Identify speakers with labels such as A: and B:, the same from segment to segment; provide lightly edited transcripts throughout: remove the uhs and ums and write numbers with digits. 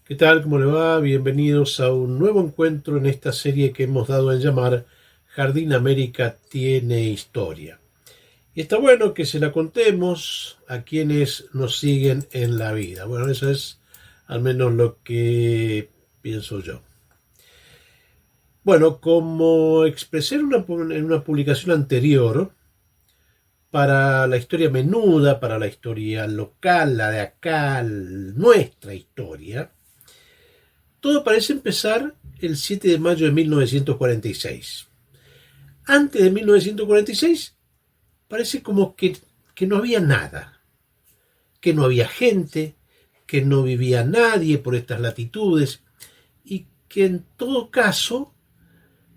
A: ¿Qué tal? ¿Cómo le va? Bienvenidos a un nuevo encuentro en esta serie que hemos dado en llamar Jardín América tiene historia. Y está bueno que se la contemos a quienes nos siguen en la vida. Bueno, eso es al menos lo que pienso yo. Bueno, como expresé en una publicación anterior, para la historia menuda, para la historia local, la de acá, nuestra historia, todo parece empezar el 7 de mayo de 1946. Antes de 1946 parece como que no había nada, que no había gente, que no vivía nadie por estas latitudes y que en todo caso,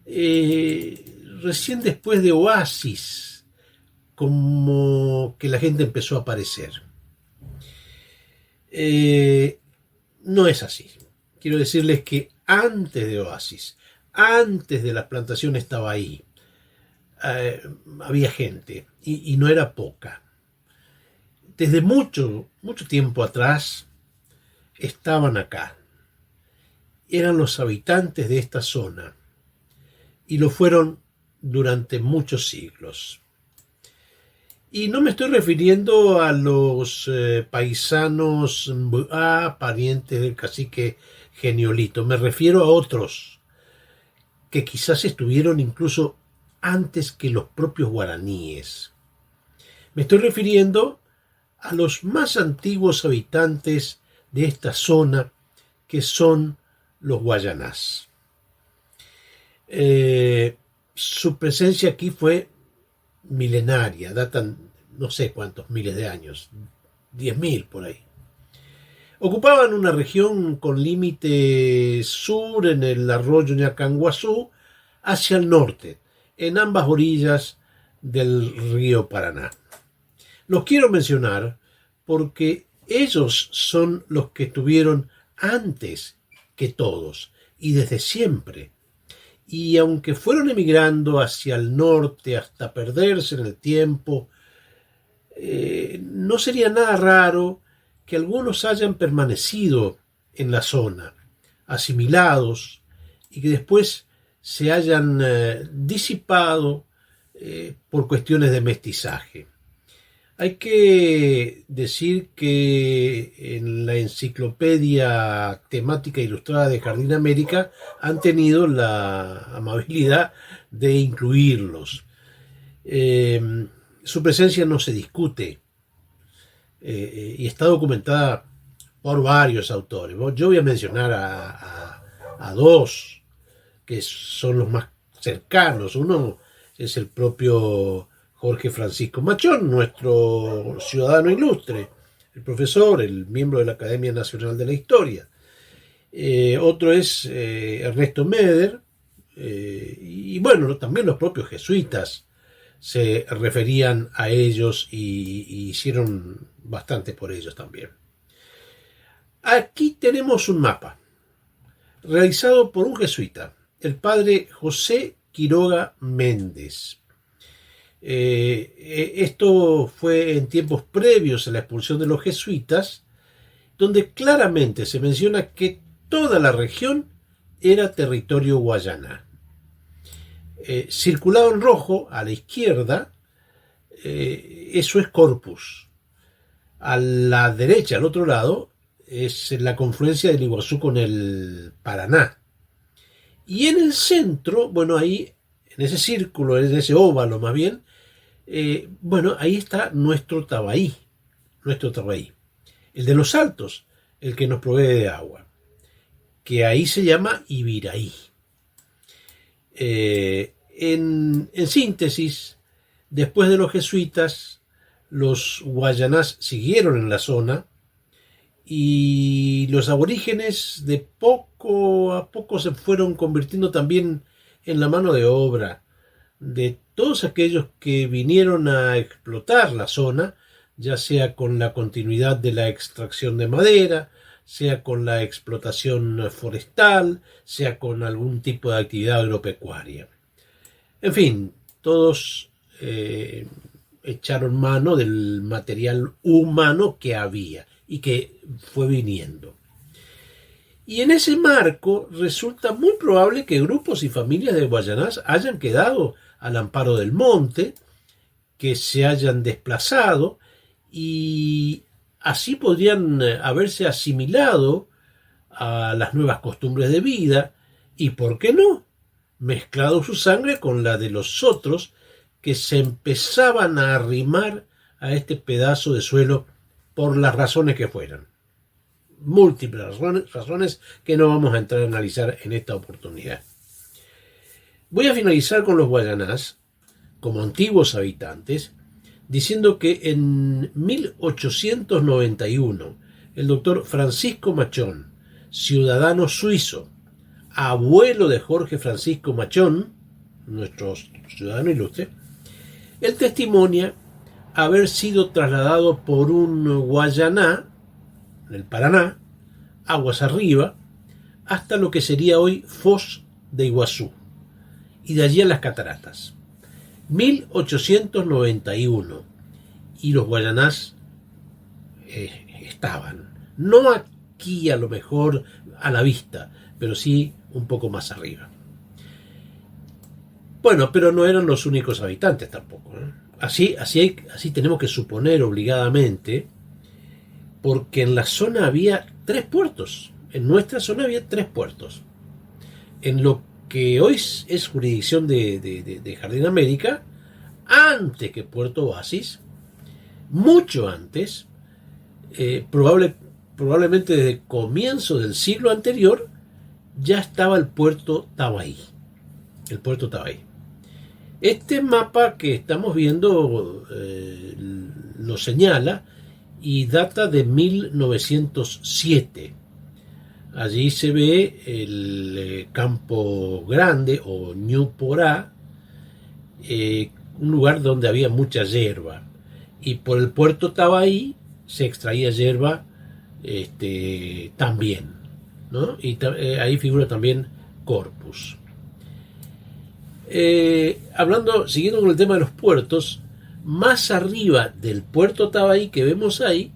A: recién después de Oasis, como que la gente empezó a aparecer. Eh, no es así. Quiero decirles que antes de Oasis, antes de las plantaciones estaba ahí. Había gente y no era poca. Desde mucho tiempo atrás estaban acá. Eran los habitantes de esta zona y lo fueron durante muchos siglos. Y no me estoy refiriendo a los paisanos parientes del cacique Geniolito. Me refiero a otros que quizás estuvieron incluso antes que los propios guaraníes. Me estoy refiriendo a los más antiguos habitantes de esta zona, que son los guayanás. Su presencia aquí fue milenaria, datan no sé cuántos miles de años, 10.000 por ahí. Ocupaban una región con límite sur en el arroyo Ñacanguazú hacia el norte, en ambas orillas del río Paraná. Los quiero mencionar porque ellos son los que estuvieron antes que todos y desde siempre. Y aunque fueron emigrando hacia el norte hasta perderse en el tiempo, no sería nada raro que algunos hayan permanecido en la zona, asimilados, y que después se hayan disipado por cuestiones de mestizaje. Hay que decir que en la enciclopedia temática ilustrada de Jardín América han tenido la amabilidad de incluirlos. Su presencia no se discute y está documentada por varios autores. Yo voy a mencionar a dos que son los más cercanos. Uno es el propio Jorge Francisco Machón, nuestro ciudadano ilustre, el profesor, el miembro de la Academia Nacional de la Historia. Otro es Ernesto Meder, y bueno, también los propios jesuitas se referían a ellos y hicieron bastante por ellos también. Aquí tenemos un mapa realizado por un jesuita, el padre José Quiroga Méndez. Esto fue en tiempos previos a la expulsión de los jesuitas, donde claramente se menciona que toda la región era territorio guayaná. Circulado en rojo a la izquierda, eso es Corpus. A la derecha, al otro lado, es la confluencia del Iguazú con el Paraná. Y en el centro, bueno, ahí, en ese círculo, en ese óvalo más bien, bueno, ahí está nuestro Tabaí, el de los Altos, el que nos provee de agua, que ahí se llama Ibiraí. En síntesis, después de los jesuitas, los guayanás siguieron en la zona y los aborígenes de poco a poco se fueron convirtiendo también en la mano de obra de todos aquellos que vinieron a explotar la zona, ya sea con la continuidad de la extracción de madera, sea con la explotación forestal, sea con algún tipo de actividad agropecuaria. En fin, todos echaron mano del material humano que había y que fue viniendo. Y en ese marco resulta muy probable que grupos y familias de guayanás hayan quedado al amparo del monte, que se hayan desplazado y así podrían haberse asimilado a las nuevas costumbres de vida y, ¿por qué no?, mezclado su sangre con la de los otros que se empezaban a arrimar a este pedazo de suelo por las razones que fueran. Múltiples razones que no vamos a entrar a analizar en esta oportunidad. Voy a finalizar con los guayanás como antiguos habitantes, diciendo que en 1891 el doctor Francisco Machón, ciudadano suizo, abuelo de Jorge Francisco Machón, nuestro ciudadano ilustre, él testimonia haber sido trasladado por un guayaná, en el Paraná, aguas arriba, hasta lo que sería hoy Foz de Iguazú, y de allí a las cataratas. 1891, y los guayanás estaban, no aquí a lo mejor a la vista, pero sí un poco más arriba. Bueno, pero no eran los únicos habitantes tampoco, ¿eh? Así tenemos que suponer obligadamente, porque en la zona había 3 puertos. En nuestra zona había 3 puertos. En lo que hoy es jurisdicción de Jardín América, antes que Puerto Oasis, mucho antes, probablemente desde comienzo del siglo anterior, ya estaba el puerto Tabaí. El puerto Tabaí. Este mapa que estamos viendo lo señala y data de 1907. Allí se ve el Campo Grande o Ñu Porá, un lugar donde había mucha hierba. Y por el puerto Tabaí se extraía hierba también, ¿no? Y ahí figura también Corpus. Siguiendo con el tema de los puertos, más arriba del puerto Tabaí que vemos ahí,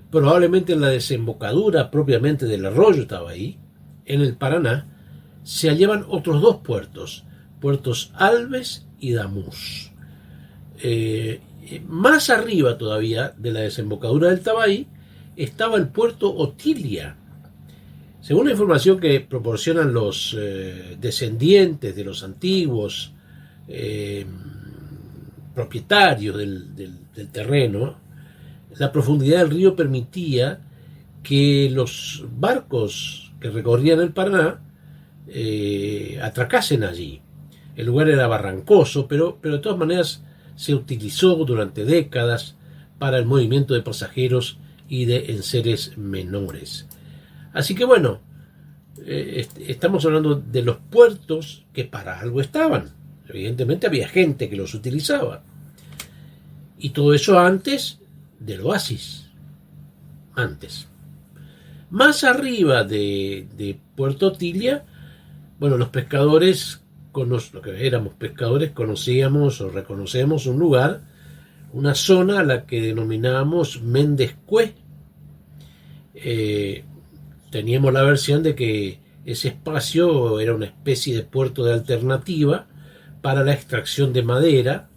A: probablemente en la desembocadura propiamente del arroyo Tabaí, en el Paraná, se hallaban otros 2 puertos, puertos Alves y Damús. Más arriba todavía de la desembocadura del Tabaí estaba el puerto Otilia. Según la información que proporcionan los descendientes de los antiguos propietarios del terreno, la profundidad del río permitía que los barcos que recorrían el Paraná atracasen allí. El lugar era barrancoso, pero de todas maneras se utilizó durante décadas para el movimiento de pasajeros y de enseres menores. Así que bueno, estamos hablando de los puertos que para algo estaban. Evidentemente había gente que los utilizaba. Y todo eso antes del oasis. Antes. Más arriba de Puerto Otilia, bueno, los pescadores, los que éramos pescadores, conocíamos o reconocemos un lugar, una zona a la que denominábamos Méndez Cué. Teníamos la versión de que ese espacio era una especie de puerto de alternativa para la extracción de madera.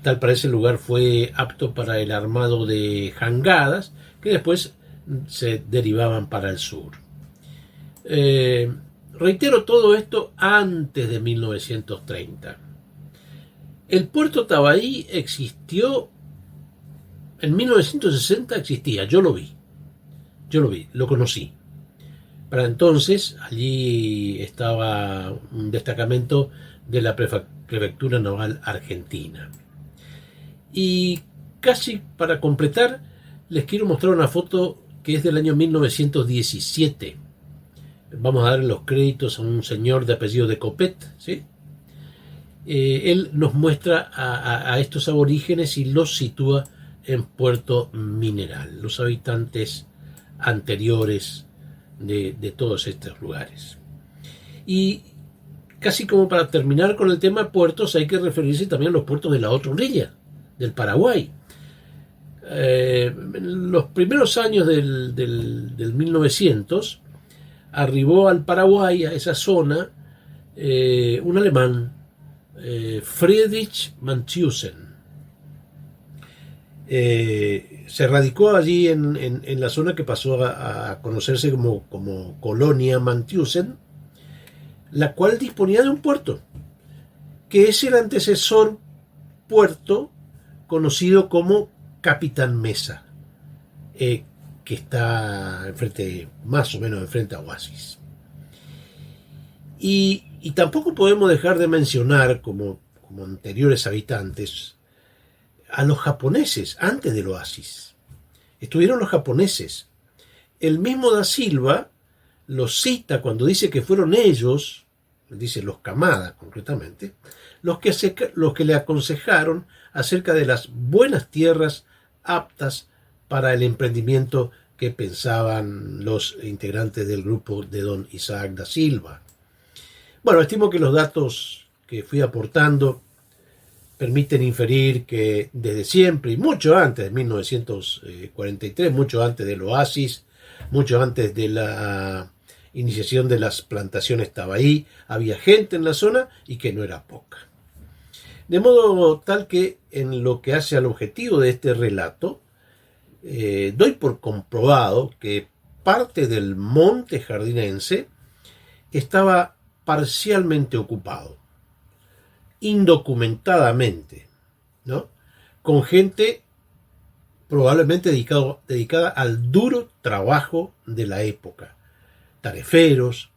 A: Tal parece el lugar fue apto para el armado de jangadas que después se derivaban para el sur. Reitero, todo esto antes de 1930. El puerto Tabaí existió en 1960, yo lo vi, lo conocí. Para entonces allí estaba un destacamento de la Prefectura Naval Argentina. Y casi para completar, les quiero mostrar una foto que es del año 1917. Vamos a dar los créditos a un señor de apellido de Copet, ¿sí? Él nos muestra a estos aborígenes y los sitúa en Puerto Mineral, los habitantes anteriores de todos estos lugares. Y casi como para terminar con el tema de puertos, hay que referirse también a los puertos de la otra orilla, del Paraguay. En los primeros años del 1900 arribó al Paraguay, a esa zona, un alemán, Friedrich Manthusen. Se radicó allí en la zona que pasó a conocerse como Colonia Manthusen, la cual disponía de un puerto, que es el antecesor puerto conocido como Capitán Mesa, que está enfrente, más o menos enfrente a Oasis. Y tampoco podemos dejar de mencionar, como anteriores habitantes, a los japoneses antes del Oasis. Estuvieron los japoneses. El mismo Da Silva los cita cuando dice que fueron ellos, dice los Kamada concretamente, los que le aconsejaron acerca de las buenas tierras aptas para el emprendimiento que pensaban los integrantes del grupo de don Isaac Da Silva. Bueno, estimo que los datos que fui aportando permiten inferir que desde siempre, y mucho antes de 1943, mucho antes del Oasis, mucho antes de la iniciación de las plantaciones Tabaí, había gente en la zona y que no era poca. De modo tal que en lo que hace al objetivo de este relato, doy por comprobado que parte del monte jardinense estaba parcialmente ocupado, indocumentadamente, ¿no? Con gente probablemente dedicada al duro trabajo de la época, tareferos,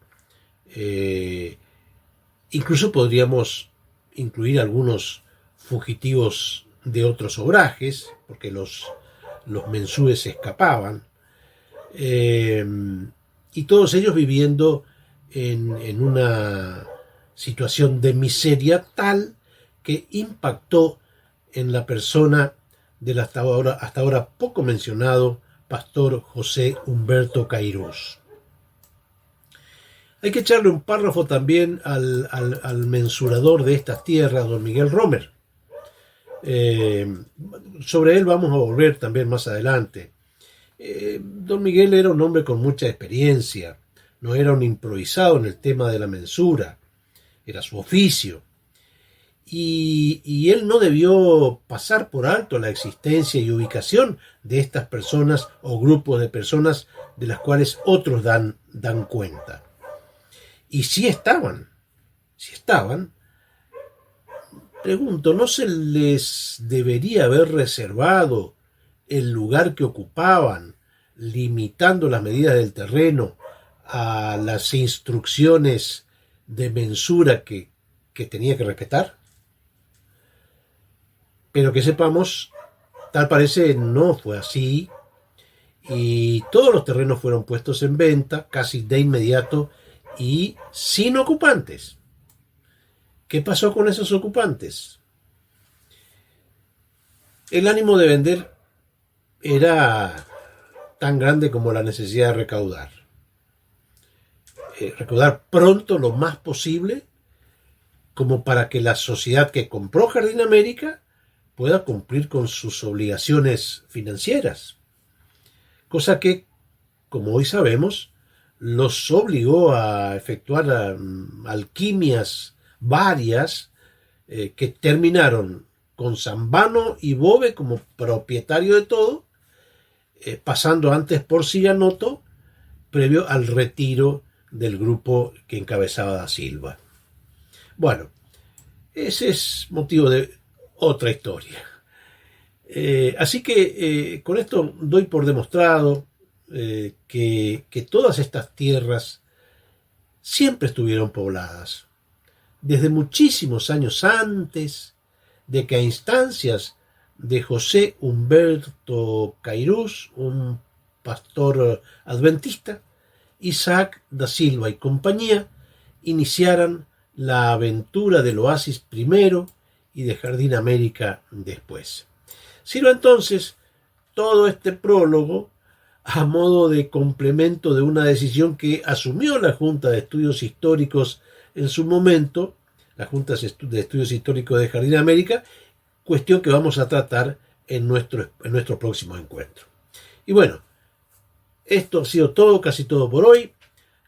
A: incluso podríamos incluir algunos fugitivos de otros obrajes, porque los mensúes se escapaban, y todos ellos viviendo en una situación de miseria tal que impactó en la persona del hasta ahora poco mencionado pastor José Humberto Cairós. Hay que echarle un párrafo también al mensurador de estas tierras, don Miguel Romer. Sobre él vamos a volver también más adelante. Don Miguel era un hombre con mucha experiencia, no era un improvisado en el tema de la mensura, era su oficio. Y él no debió pasar por alto la existencia y ubicación de estas personas o grupos de personas de las cuales otros dan cuenta. Y si estaban, pregunto, ¿no se les debería haber reservado el lugar que ocupaban, limitando las medidas del terreno a las instrucciones de mensura que tenía que respetar? Pero que sepamos, tal parece no fue así, y todos los terrenos fueron puestos en venta casi de inmediato y sin ocupantes. ¿Qué pasó con esos ocupantes? El ánimo de vender era tan grande como la necesidad de recaudar. Recaudar pronto, lo más posible, como para que la sociedad que compró Jardín América pueda cumplir con sus obligaciones financieras. Cosa que, como hoy sabemos, los obligó a efectuar alquimias varias que terminaron con Zambano y Bove como propietario de todo, pasando antes por Siganoto, previo al retiro del grupo que encabezaba Da Silva. Bueno, ese es motivo de otra historia. Así que con esto doy por demostrado que todas estas tierras siempre estuvieron pobladas, desde muchísimos años antes de que a instancias de José Humberto Cairós, un pastor adventista, Isaac Da Silva y compañía iniciaran la aventura del Oasis primero y de Jardín América después. Sirva entonces todo este prólogo a modo de complemento de una decisión que asumió la Junta de Estudios Históricos en su momento, la Junta de Estudios Históricos de Jardín América, cuestión que vamos a tratar en nuestro próximo encuentro. Y bueno, esto ha sido todo, casi todo por hoy.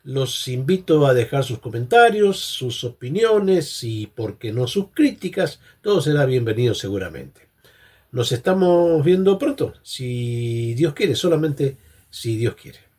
A: Los invito a dejar sus comentarios, sus opiniones y, por qué no, sus críticas. Todo será bienvenido seguramente. Nos estamos viendo pronto, si Dios quiere, solamente si Dios quiere.